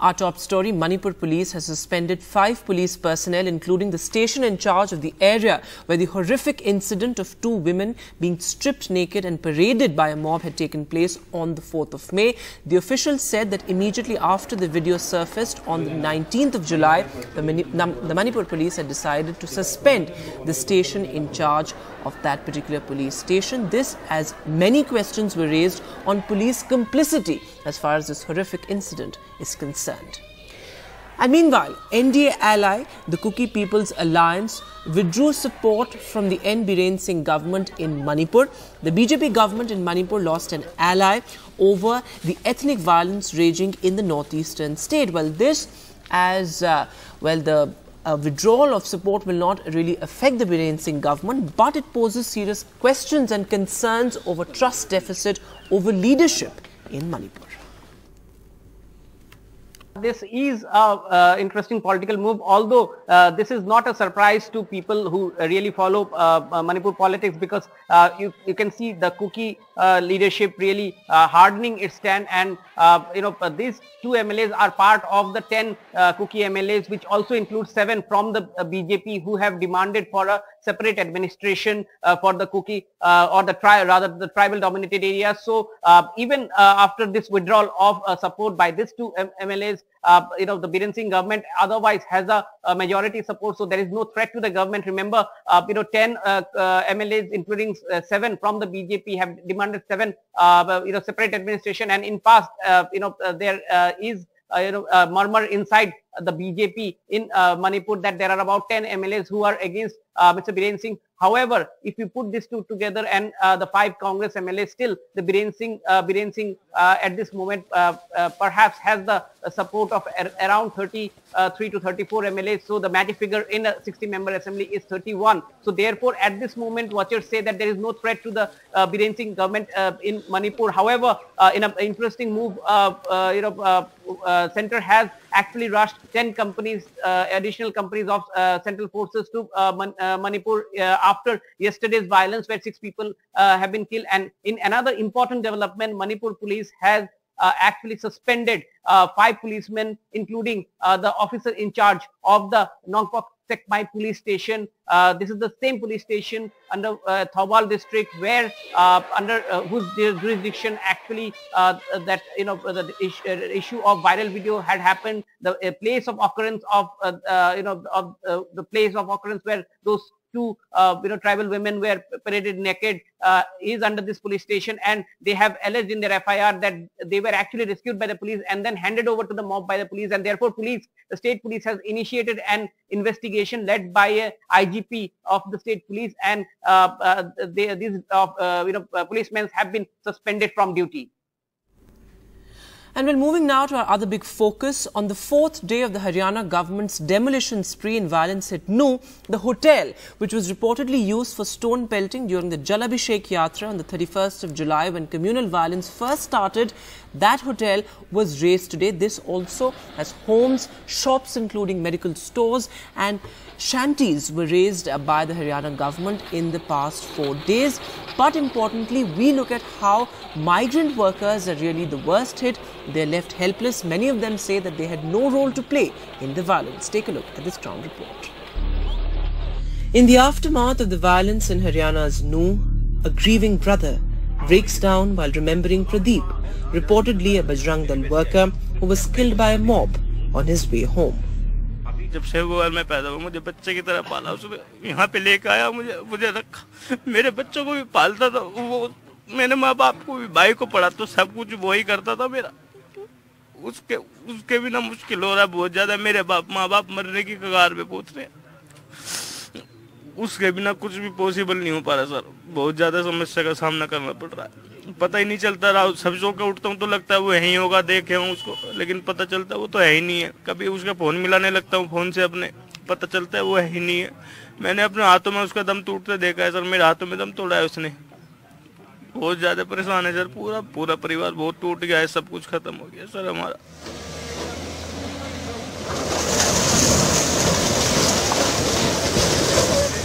Our top story, Manipur police has suspended 5 police personnel, including the station in charge of the area where the horrific incident of 2 women being stripped naked and paraded by a mob had taken place on the 4th of May. The officials said that immediately after the video surfaced on the 19th of July, the Manipur police had decided to suspend the station in charge of that particular police station. This as many questions were raised on police complicity as far as this horrific incident is concerned. And meanwhile, NDA ally, the Kuki People's Alliance, withdrew support from the N. Biren Singh government in Manipur. The BJP government in Manipur lost an ally over the ethnic violence raging in the northeastern state. Well, this as the withdrawal of support will not really affect the Biren Singh government, but it poses serious questions and concerns over trust deficit over leadership in Manipur. This is an interesting political move, although this is not a surprise to people who really follow Manipur politics, because you can see the Kuki leadership really hardening its stand, and these 2 MLAs are part of the 10 Kuki MLAs, which also includes 7 from the BJP, who have demanded for a separate administration for the Kuki or the tribal dominated areas. So even after this withdrawal of support by these 2 MLAs, the Biren Singh government otherwise has a majority support, so there is no threat to the government. Remember, 10 MLAs, including 7 from the BJP, have demanded 7 separate administration, and in past, there is a murmur inside the BJP in Manipur that there are about 10 MLAs who are against Mr. Biren Singh. However, if you put these 2 together and the 5 Congress MLAs, still the Biren Singh at this moment perhaps has the support of around 33 to 34 MLAs. So the magic figure in a 60-member assembly is 31. So therefore, at this moment, watchers say that there is no threat to the Biren Singh government in Manipur. However, in an interesting move, Center has actually rushed 10 companies, additional companies of central forces to Manipur after yesterday's violence, where 6 people have been killed. And in another important development, Manipur police has actually suspended 5 policemen, including the officer in charge of the Nongpok Sekmai police station. This is the same police station under Thawbal district, where under whose jurisdiction actually the issue of viral video had happened. The place of occurrence of the place of occurrence where those 2 tribal women were paraded naked is under this police station, and they have alleged in their FIR that they were actually rescued by the police and then handed over to the mob by the police, and therefore the state police has initiated an investigation led by a IGP of the state police, and these policemen have been suspended from duty. And we're moving now to our other big focus. On the 4th day of the Haryana government's demolition spree and violence at Nu, the hotel, which was reportedly used for stone pelting during the Jal Abhishek Yatra on the 31st of July when communal violence first started, that hotel was razed today. This also has homes, shops including medical stores, and shanties were razed by the Haryana government in the past 4 days. But importantly, we look at how migrant workers are really the worst hit. They're left helpless. Many of them say that they had no role to play in the violence. Take a look at this ground report. In the aftermath of the violence in Haryana's Nu, a grieving brother breaks down while remembering Pradeep, reportedly a Bajrang Dal worker who was killed by a mob on his way home. जब 6 गोवाल में पैदा हुआ, मुझे बच्चे की तरह पाला, उसमें यहाँ पे लेकर आया, मुझे रखा, मेरे बच्चों को भी पालता था, वो मैंने माँ बाप को भी, भाई को पढ़ा तो सब कुछ वो ही करता था मेरा। उसके बिना मुश्किल हो रहा है बहुत ज्यादा। मेरे माँ बाप मरने की कगार पे पहुंच रहे हैं, उसके बिना कुछ भी पॉसिबल नहीं हो पा रहा सर। बहुत ज्यादा समस्या का सामना करना पड़ रहा है। पता ही नहीं चलता रहा, सब सो के उठता हूँ तो लगता है वो यहीं होगा, देखे हूँ उसको, लेकिन पता चलता है वो तो है ही नहीं है। कभी उसका फोन मिलाने लगता हूँ फोन से अपने, पता चलता है वो है ही नहीं है। मैंने अपने हाथों में उसका दम टूटते देखा है सर, मेरे हाथों में दम तोड़ा है उसने। बहुत ज्यादा परेशान है सर, पूरा परिवार बहुत टूट गया है, सब कुछ खत्म हो गया सर हमारा।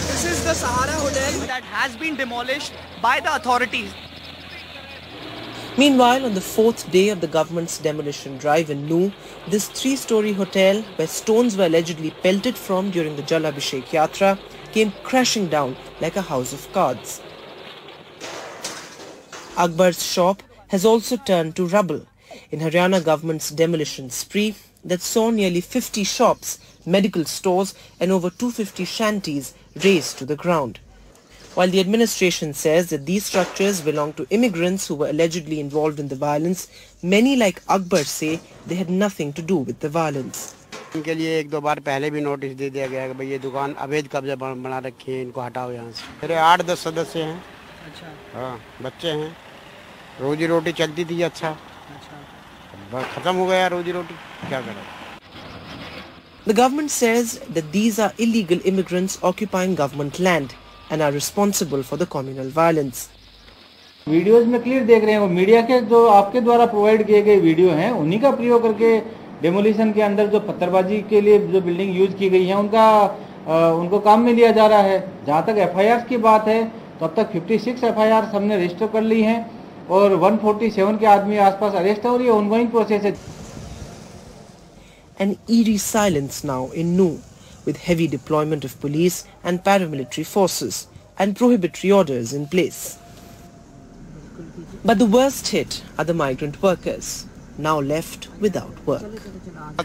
This is the Sahara Hotel that has been demolished by the authorities. Meanwhile, on the fourth day of the government's demolition drive in Nuh, this three-story hotel, where stones were allegedly pelted from during the Jal Abhishek Yatra, came crashing down like a house of cards. Akbar's shop has also turned to rubble in Haryana government's demolition spree that saw nearly 50 shops, medical stores and over 250 shanties razed to the ground. While the administration says that these structures belong to immigrants who were allegedly involved in the violence, many like Akbar say they had nothing to do with the violence. इनके लिए एक दो बार पहले भी notice दे दिया गया है कि भाई ये दुकान अवैध कब्जा बना रखी है, इनको हटाओ यहाँ से। मेरे 8-10 सदस्य हैं। अच्छा। हाँ, बच्चे हैं। रोजी रोटी चलती थी अच्छा। अच्छा। खत्म हो गया रोजी रोटी, क्या करें? The government says that these are illegal immigrants occupying government land and are responsible for the communal violence. Videos में क्लियर देख रहे हैं, वो मीडिया के जो आपके द्वारा प्रोवाइड किए गए वीडियो हैं उन्हीं का प्रयोग करके डेमोलिशन के अंदर जो पत्थरबाजी के लिए जो बिल्डिंग यूज की गई है उनको काम में लिया जा रहा है। जहां तक एफआईआर की बात है तो अब तक 56 एफआईआर हमने रजिस्टर कर ली हैं और 147 के आदमी आसपास अरेस्ट है और ये ऑनगोइंग प्रोसेस है। An eerie silence now in Nuh, with heavy deployment of police and paramilitary forces and prohibitory orders in place. But the worst hit are the migrant workers, now left without work.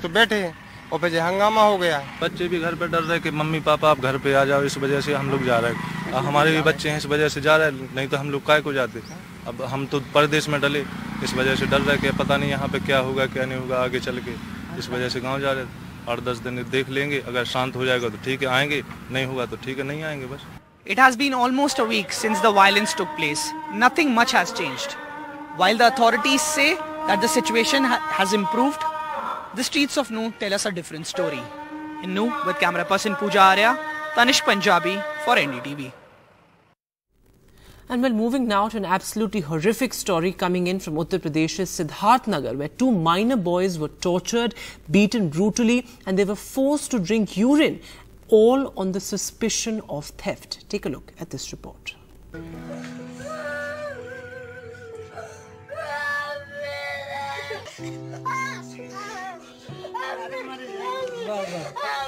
तो बैठे हैं और फिर हंगामा हो गया। बच्चे भी घर पे डर रहे कि मम्मी पापा आप घर पे आ जाओ, इस वजह से हम लोग जा रहे हैं। हमारे भी बच्चे हैं, इस वजह से जा रहे हैं, नहीं तो हम लोग काय को जाते। अब हम तो परदेश में डले, इस वजह से डर रहे कि पता नहीं यहाँ पे क्या होगा क्या नहीं होगा आगे चल के, इस वजह से गाँव जा रहे हैं। 8-10 दिन देख लेंगे, अगर शांत हो जाएगा तो ठीक है आएंगे, नहीं होगा तो ठीक है नहीं आएंगे बस। It has been almost a week since the violence took place. Nothing much has changed. While the authorities say that the situation has improved, the streets of Nuh tell us a different story. In Nuh, with camera person Pooja Arya, Tanish Punjabi for NDTV. And well, moving now to an absolutely horrific story coming in from Uttar Pradesh's Siddharth Nagar, where 2 minor boys were tortured, beaten brutally, and they were forced to drink urine, all on the suspicion of theft. Take a look at this report.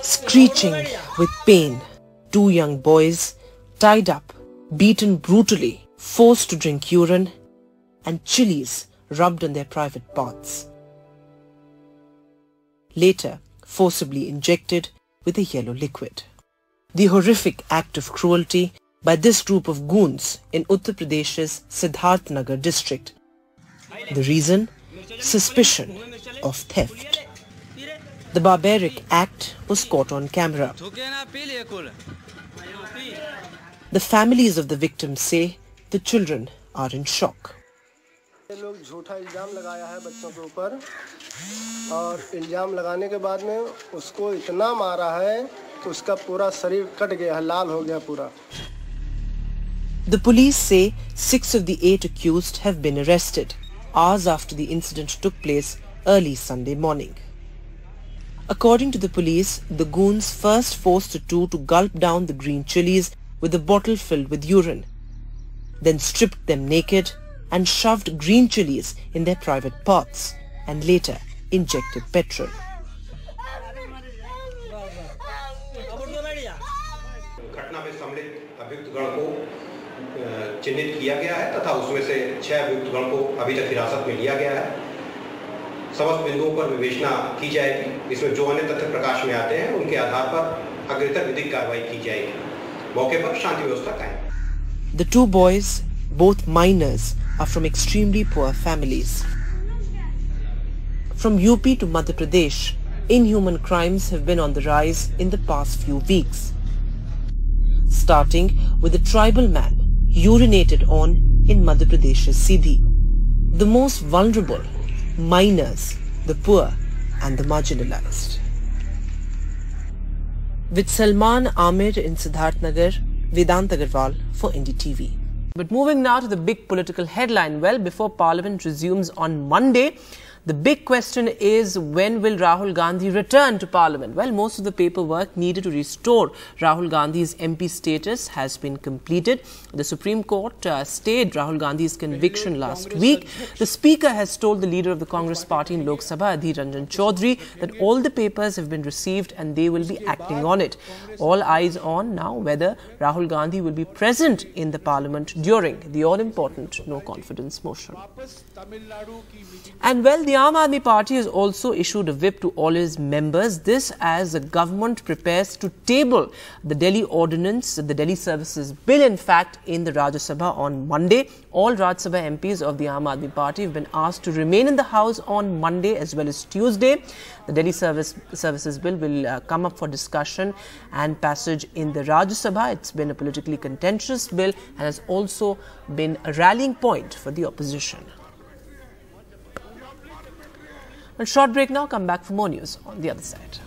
Screeching with pain, 2 young boys tied up, beaten brutally, forced to drink urine, and chilies rubbed on their private parts. Later, forcibly injected with a yellow liquid. The horrific act of cruelty by this group of goons in Uttar Pradesh's Siddharth Nagar district. The reason? Suspicion of theft. The barbaric act was caught on camera. The families of the victims say the children are in shock. लोग झूठा इल्जाम लगाया है बच्चों के ऊपर और इल्जाम लगाने के बाद में उसको इतना मारा है कि उसका पूरा शरीर कट गया, लाल हो गया पूरा. The police say 6 of the 8 accused have been arrested hours after the incident took place early Sunday morning. According to the police, the goons first forced the 2 to gulp down the green chilies with a bottle filled with urine, then stripped them naked and shoved green chilies in their private parts and later injected petrol. घटना में सम्मिलित अभियुक्तगण को चिन्हित किया गया है तथा उसमें से 6 अभियुक्तगण को अभी तक हिरासत में लिया गया है. समस्त बिंदुओं पर विवेचना की जाएगी. इसमें जो अन्य तथ्य प्रकाश में आते हैं उनके आधार पर अग्रतर विधिक कार्रवाई की जाएगी. मौके पर शांति व्यवस्था कायम. The 2 boys, both minors, are from extremely poor families. From UP to Madhya Pradesh, inhuman crimes have been on the rise in the past few weeks. Starting with a tribal man urinated on in Madhya Pradesh's Sindhi. The most vulnerable, minors, the poor and the marginalized. With Salman Amir in Siddharth Nagar, Vedant Agarwal for NDTV. But moving now to the big political headline. Well, before Parliament resumes on Monday, The big question is, when will Rahul Gandhi return to Parliament? Well, most of the paperwork needed to restore Rahul Gandhi's MP status has been completed. The Supreme Court stayed Rahul Gandhi's conviction last week. The Speaker has told the leader of the Congress party in Lok Sabha, Adhir Ranjan Chaudhary, that all the papers have been received and they will be acting on it. All eyes on now whether Rahul Gandhi will be present in the Parliament during the all-important no-confidence motion. And well, the Aam Aadmi Party has also issued a whip to all its members. This as the government prepares to table the Delhi Ordinance, the Delhi Services Bill, in fact, in the Rajya Sabha on Monday. All Rajya Sabha MPs of the Aam Aadmi Party have been asked to remain in the House on Monday as well as Tuesday. The Delhi Services Bill will come up for discussion and passage in the Rajya Sabha. It's been a politically contentious bill and has also been a rallying point for the opposition. A short break now. Come back for more news on the other side.